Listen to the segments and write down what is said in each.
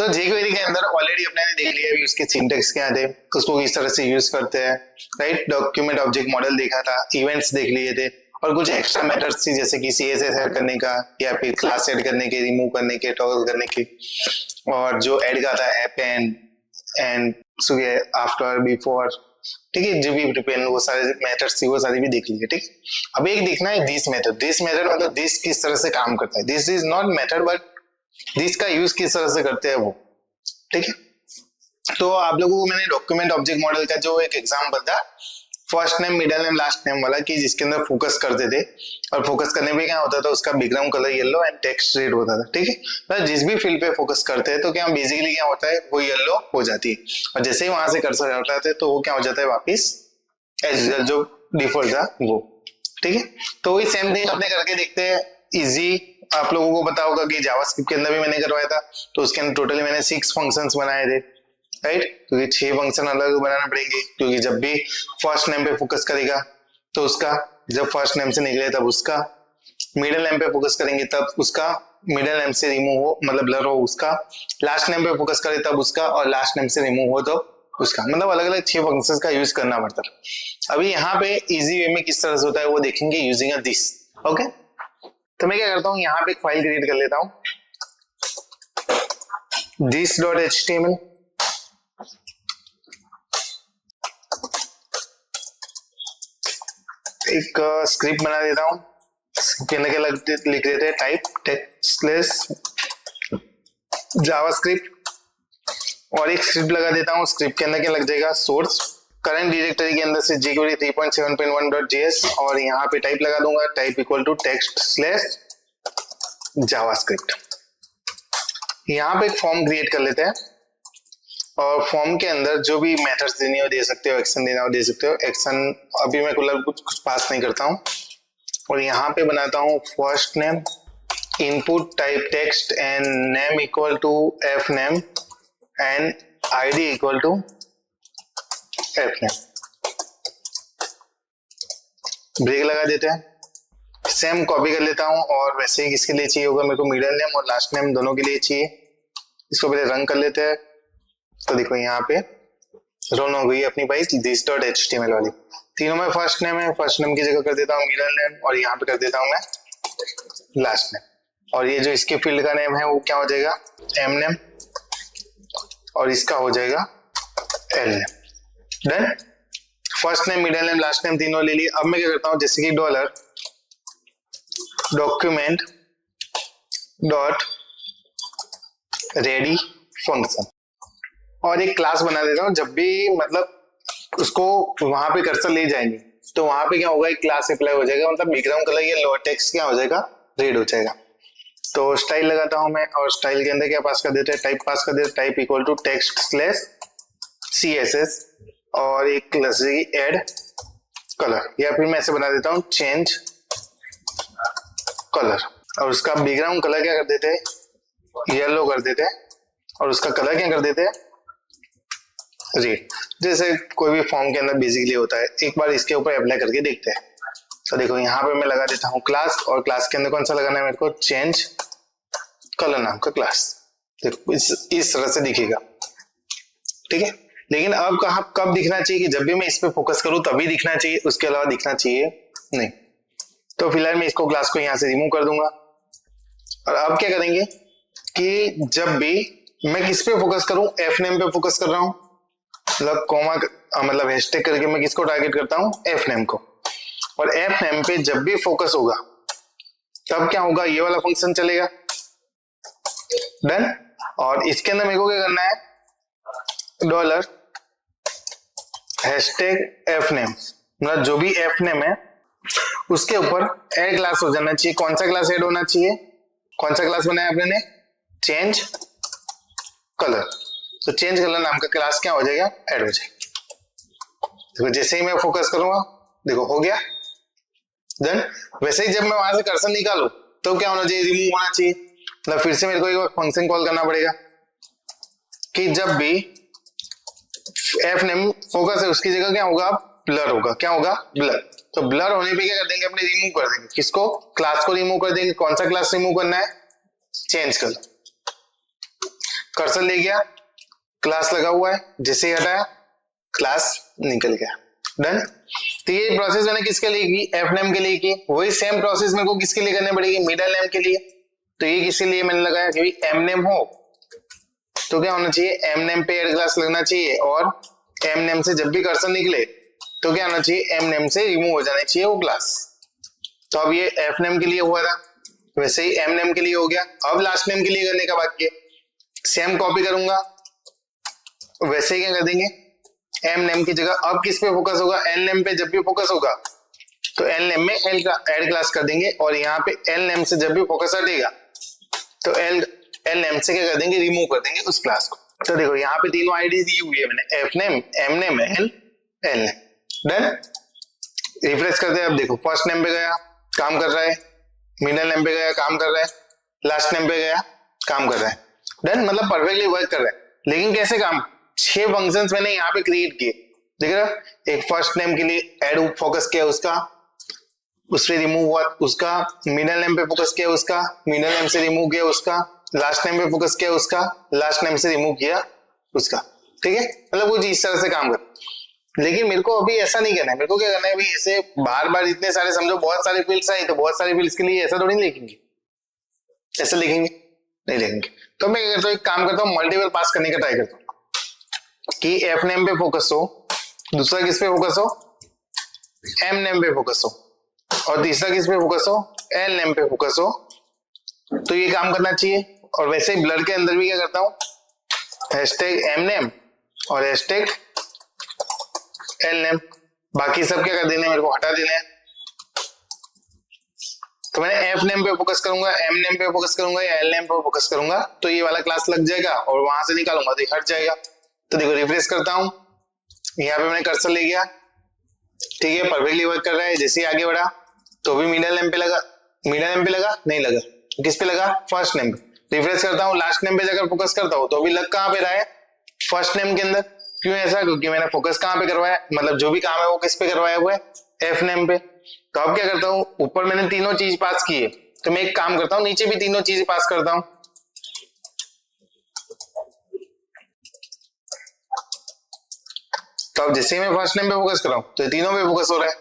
तो jQuery के अंदर ऑलरेडी अपने ने देख लिया अभी उसके सिंटेक्स क्या थे, उसको किस तरह से यूज करते हैं, राइट। डॉक्यूमेंट ऑब्जेक्ट मॉडल देखा था, इवेंट्स देख लिए थे, और कुछ एक्स्ट्रा मेथड्स थी जैसे कि CSS ऐड करने का या फिर क्लास ऐड करने के, रिमूव करने के, टॉगल करने के, और जो ऐड का था append एंड आफ्टर, बिफोर, ठीक है, जो भी प्रिपेयर वो सारे मेथड्स थी वो सारी भी देख लिए, ठीक। अब एक देखना है दिस मेथड मतलब दिस किस तरह से काम करता है, this is not method but this का यूज किस तरह से करते हैं वो, ठीक है। तो आप लोगों को मैंने डॉक्यूमेंट ऑब्जेक्ट मॉडल का जो एक एग्जाम्पल था first name middle name last name वाला, कि जिसके अंदर फोकस करते थे और फोकस करने पे क्या होता था उसका background colour yellow and text red होता था, ठीक है। तो जिस भी फील्ड पे फोकस करते हैं तो क्या बेसिकली क्या होता है वो येलो हो जाती है, और जैसे ही वहां से कर्सर हटाते हैं तो वो क्या हो जाता है वापिस एज यूजुअल जो डिफॉल्ट था वो, ठीक है। तो वही सेम थिंग अपने करके देखते हैं, इजी। आप लोगों को पता होगा कि जावास्क्रिप्ट के अंदर भी मैंने करवाया था, तो उसके अंदर टोटली मैंने 6 फंक्शंस बनाए थे, राइट। क्योंकि 6 फंक्शन अलग बनाना पड़ेंगे, क्योंकि जब भी फर्स्ट नेम पे फोकस करेगा तो उसका, जब फर्स्ट नेम से निकले तब उसका, मिडिल नेम पे फोकस करेंगे तब उसका, मिडिल नेम से रिमूव हो मतलब ब्लर हो उसका, लास्ट नेम पे फोकस करे तब उसका, और लास्ट नेम से रिमूव हो तो उसका, मतलब अलग अलग 6 फंक्शंस का यूज करना पड़ता है। अभी यहाँ पे इजी वे में किस तरह से होता है वो देखेंगे यूजिंग अ दिस, ओके। तो मैं क्या करता हूँ यहाँ पे एक फाइल क्रिएट कर लेता हूँ, this.html, एक स्क्रिप्ट बना देता हूँ, के अंदर क्या लिख देते हैं टाइप टेक्स्टलेस जावास्क्रिप्ट, और एक स्क्रिप्ट लगा देता हूँ। स्क्रिप्ट के अंदर क्या लग जाएगा सोर्स, करंट डायरेक्टरी के अंदर से jQuery 3.7.1.js, और यहाँ पे टाइप लगा दूंगा, type equal to text slash JavaScript. यहाँ पे एक फॉर्म क्रिएट कर लेते हैं, और फॉर्म के अंदर जो भी मेथड्स देने हो दे सकते हो, एक्शन देना हो दे सकते हो। एक्शन अभी मैं कुछ पास नहीं करता हूँ, और यहाँ पे बनाता हूँ first name, input type text and name equal to F name and ID equal to F name. Break लगा देते हैं, सेम कॉपी कर लेता हूँ, और वैसे ही किसके लिए चाहिए होगा मेरे को, मिडिल नेम और लास्ट नेम दोनों के लिए चाहिए। इसको पहले रन कर लेते हैं, तो देखो यहाँ पे रन हो गई अपनी फाइल this.html वाली। तीनों में फर्स्ट नेम है, फर्स्ट नेम की जगह कर देता हूँ मिडिल नेम, और यहाँ पे कर देता हूँ मैं लास्ट नेम, और ये जो इसके फील्ड का नेम है वो क्या हो जाएगा एम नेम, और इसका हो जाएगा L name. Done, first name middle name last name तीनों ले लिए। अब मैं क्या करता हूँ, जैसे कि dollar document dot ready function, और एक क्लास बना देता हूँ। जब भी मतलब उसको वहां पे कर्सर ले जाएंगे तो वहां पे क्या होगा, एक क्लास अप्लाई हो जाएगा, मतलब बैकग्राउंड कलर या लोअर टेक्स्ट क्या हो जाएगा रेड हो जाएगा। तो स्टाइल लगाता हूं मैं, और स्टाइल के अंदर क्या पास कर देते हैं टाइप पास कर देते हैं, type equal to text slash CSS, और एक क्लास एड कलर, या फिर मैं ऐसे बना देता हूँ चेंज कलर, और उसका बैकग्राउंड कलर क्या कर देते हैं येलो कर देते हैं, और उसका कलर क्या कर देते हैं रेड, जैसे कोई भी फॉर्म के अंदर बेसिकली होता है। एक बार इसके ऊपर अप्लाई करके देखते हैं। तो देखो यहाँ पे मैं लगा देता हूँ क्लास, और क्लास के अंदर कौन सा लगाना है मेरे को, चेंज कलर नाम का क्लास। देखो इस तरह से दिखेगा, ठीक है। लेकिन अब कब दिखना चाहिए, कि जब भी मैं इस पे फोकस करूं तभी दिखना चाहिए, उसके अलावा दिखना चाहिए नहीं। तो फिलहाल मैं इसको क्लास को यहाँ से रिमूव कर दूंगा, और अब क्या करेंगे कि जब भी मैं किस पे फोकस करूं, एफ नेम पे फोकस कर रहा हूं, मतलब कॉमा मतलब हैशटैग करके मैं किसको टारगेट करता हूं एफ नेम को, और एफ नेम पे जब भी फोकस होगा तब क्या होगा ये वाला फंक्शन चलेगा। डन, और इसके अंदर मेरे को क्या करना है डॉलर हैशटैग एफ नेम, मतलब जो भी एफ नेम है उसके ऊपर ऐड क्लास हो जाना चाहिए। कौन सा क्लास ऐड होना चाहिए, कौन सा क्लास बनाया आपने ने, चेंज कलर। तो चेंज कलर नाम का क्लास क्या हो जाएगा ऐड हो जाएगा। देखो जैसे ही मैं फोकस करूंगा देखो हो गया। देन वैसे ही जब मैं वहां से कर्सर निकालू तो क्या होना चाहिए, रिमूव होना चाहिए, मतलब फिर से मेरे को एक फंक्शन कॉल करना पड़ेगा कि जब भी एफ नेम फोकस है उसकी जगह क्या होगा ब्लर होगा, क्या होगा ब्लर। तो ब्लर होने पे क्या कर देंगे अपने रिमूव कर देंगे, किसको, क्लास को रिमूव कर देंगे। कौन सा क्लास रिमूव करना है, चेंज कलर। कर्सर ले गया, क्लास लगा हुआ है, जैसे ही हटाया क्लास निकल गया। डन। तो ये प्रोसेस मैंने किसके लिए की, एफ नेम के लिए की। वही सेम प्रोसेस मेरे को किसके लिए करनी पड़ेगी, मिडल नेम के लिए। तो ये किसके लिए मैंने लगाया, क्योंकि एम नेम हो तो क्या होना चाहिए, एम नेम पे एड क्लास लगना चाहिए, और एम नेम से जब भी कर्सर निकले तो क्या होना चाहिए, एम नेम से रिमूव हो जाना चाहिए वो क्लास। तो अब ये एफ नेम के लिए हुआ था, वैसे ही एम नेम के लिए हो गया। अब लास्ट नेम के लिए करने का बाकी है, सेम कॉपी करूंगा, वैसे ही क्या कर देंगे, एम नेम की जगह अब किस पे फोकस होगा, एल नेम पे। जब भी फोकस होगा तो एल नेम में एल का एड क्लास कर देंगे, और यहाँ पे एल नेम से जब भी फोकस हटेगा तो एल नेम से क्या कर देंगे, रिमूव कर देंगे उस क्लास को। तो देखो यहाँ पे तीनों आईडी दी हुई है मैंने, F name, M name, L name. Done. Refresh करते हैं। अब देखो फर्स्ट नेम पे गया, काम कर रहा है, मिडल नेम पे गया, काम कर रहा है, लास्ट नेम पे गया, काम कर रहा है। डन, मतलब परफेक्टली वर्क कर रहा है। लेकिन कैसे काम, 6 फंक्शंस मैंने यहाँ पे क्रिएट किए, देख रहा। एक फर्स्ट नेम के लिए एड फोकस किया उसका, उससे रिमूव हुआ उसका, मिडल नेम पे फोकस किया उसका, मिडल नेम से रिमूव किया उसका, लास्ट नेम पे फोकस किया उसका, लास्ट नेम से रिमूव किया उसका। ठीक है, मतलब कुछ इस तरह से काम कर। लेकिन मेरे को अभी ऐसा नहीं करना है, मेरे को क्या करना है, अभी ऐसे बार बार इतने सारे, समझो बहुत सारे फील्ड्स आई तो बहुत सारे फील्ड्स के लिए ऐसा थोड़ी नहीं लिखेंगे, ऐसा लिखेंगे नहीं लिखेंगे। तो मैं क्या करता हूँ, एक काम करता हूँ, मल्टीपल पास करने का ट्राई करता हूँ कि एफ नेम पे फोकस हो, दूसरा किस पे फोकस हो, एम नेम पे फोकस हो, और तीसरा किस पे फोकस हो, एल नेम पे फोकस हो। तो ये काम करना चाहिए। और वैसे ही ब्लड के अंदर भी क्या करता हूँ, हैशटैग एम नेम और हैशटैग एल नेम, बाकी सब क्या कर देने, मेरे को हटा देने हैं। तो मैंने एफ नेम पे फोकस करूंगा, एम नेम पे फोकस करूंगा या एल नेम पे फोकस करूंगा, तो ये वाला क्लास लग जाएगा, और वहां से निकालूंगा तो हट जाएगा। तो देखो रिफ्रेश करता हूं, यहाँ पे मैंने कर्सर ले गया, ठीक है, परफेक्टली वर्क कर रहा है। जैसे ही आगे बढ़ा तो भी मिडल नेम पे लगा, मिडल नेम पे लगा नहीं लगा, किस पे लगा, फर्स्ट नेम पे। रिफ्रेश करता हूँ, लास्ट नेम पे जाकर फोकस करता हूँ तो अभी लग कहाँ पे रहा है, फर्स्ट नेम के अंदर। क्यों ऐसा, क्योंकि मैंने फोकस कहाँ पे करवाया, मतलब जो भी काम है वो किस पे करवाया हुआ है, एफ नेम पे। तो अब क्या करता हूँ, ऊपर मैंने तीनों चीज पास की है, तो मैं एक काम करता हूँ, नीचे भी तीनों चीज पास करता हूँ। तो अब जैसे ही मैं फर्स्ट नेम पे फोकस कर रहा हूँ तो तीनों पे फोकस हो रहा है।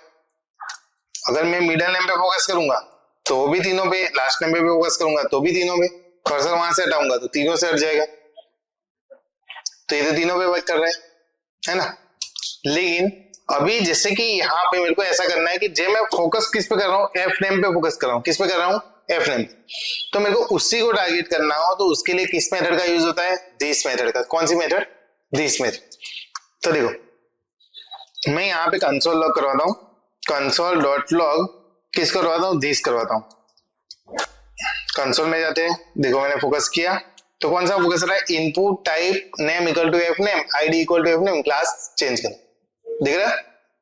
अगर मैं मिडल नेम पे फोकस करूंगा तो भी तीनों पे, लास्ट नेम पे फोकस करूंगा तो भी तीनों पे, कर्सर वहां से हटाऊंगा तो तीनों से हट जाएगा। तो ये तो तीनों पे वर्क कर रहा है ना। लेकिन अभी जैसे कि यहाँ पे मेरे को ऐसा करना है कि जब मैं फोकस किस पे कर रहा हूँ, एफ नेम पे फोकस कर रहा हूँ, किस पे कर रहा हूँ, एफ नेम। तो मेरे को उसी को टारगेट करना हो तो उसके लिए किस मेथड का यूज होता है, दिस मेथड का। कौन सी मेथड, दिस मेथड। तो देखो मैं यहाँ पे कंसोल लॉग करवाता हूँ, कंसोल डॉट लॉग किस करवाता हूँ, दिस करवाता हूँ। कंसोल में जाते हैं, देखो मैंने फोकस किया तो कौन सा फोकस रहा है, input type name equal to F name, ID equal to F name, class change करो, दिख रहा है,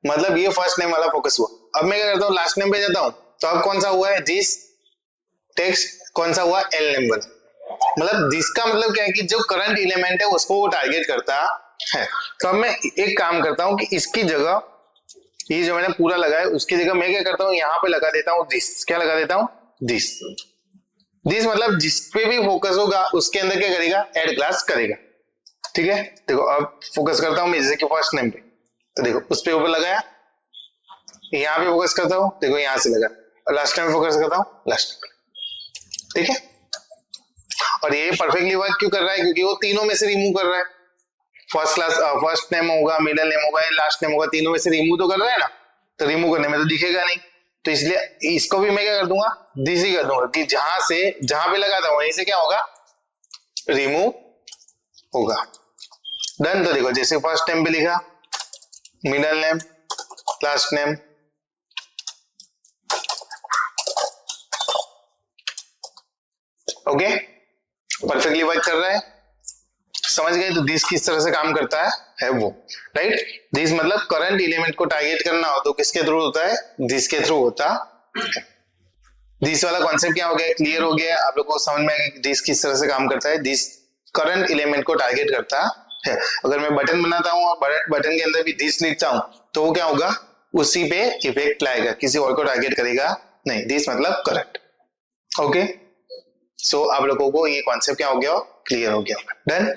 मतलब ये फर्स्ट नेम वाला फोकस हुआ। अब मैं क्या करता हूँ, लास्ट नेम पे जाता हूँ तो अब कौन सा हुआ है, दिस टेक्स्ट, कौन सा हुआ, एल नेम वाला। मतलब दिस का मतलब क्या है कि जो करंट एलिमेंट है उसको वो टारगेट करता है। तो अब मैं एक काम करता हूँ कि इसकी जगह ये जो मैंने पूरा लगाया उसकी जगह मैं क्या करता हूँ, यहाँ पे लगा देता हूँ दिस। क्या लगा देता हूँ, दिस। दिस मतलब जिस पे भी फोकस होगा उसके अंदर क्या करेगा, एड क्लास करेगा। ठीक है, देखो अब फोकस करता हूँ मैं जैसे कि फर्स्ट नेम पे, तो देखो उस पे ऊपर लगाया, यहाँ पे फोकस करता हूँ, देखो यहाँ से लगा, और लास्ट नेम फोकस करता हूँ, लास्ट नेम। ठीक है, और ये परफेक्टली वर्क क्यों कर रहा है, क्योंकि वो तीनों में से रिमूव कर रहा है। फर्स्ट नेम होगा, मिडिल नेम होगा, लास्ट नेम होगा, तीनों में से रिमूव तो कर रहा है ना, तो रिमूव करने में तो दिखेगा नहीं, तो इसलिए इसको भी मैं क्या कर दूंगा, दिस ही कर दूंगा, कि जहां पे लगाता हूं वहीं से क्या होगा, रिमूव होगा। डन। तो देखो जैसे फर्स्ट नेम पे लिखा, middle name, last name, okay, perfectly work कर रहा है। समझ गए, तो दिस किस तरह से काम करता है वो, राइट। दिस मतलब करंट एलिमेंट को टारगेट करना हो तो किसके थ्रू होता है, दिस के थ्रू होता है। दिस वाला कॉन्सेप्ट क्या हो गया, क्लियर हो गया आप लोग को, समझ में आ गया दिस किस तरह से काम करता है। दिस करंट एलिमेंट को टारगेट करता है। अगर मैं बटन बनाता हूँ और बटन के अंदर भी दिस लिखता हूँ तो वो क्या होगा, उसी पे इफेक्ट लाएगा, किसी और को टारगेट करेगा नहीं। दिस मतलब करंट, ओके। सो आप लोगों को ये कॉन्सेप्ट क्या हो गया, क्लियर हो गया। डन।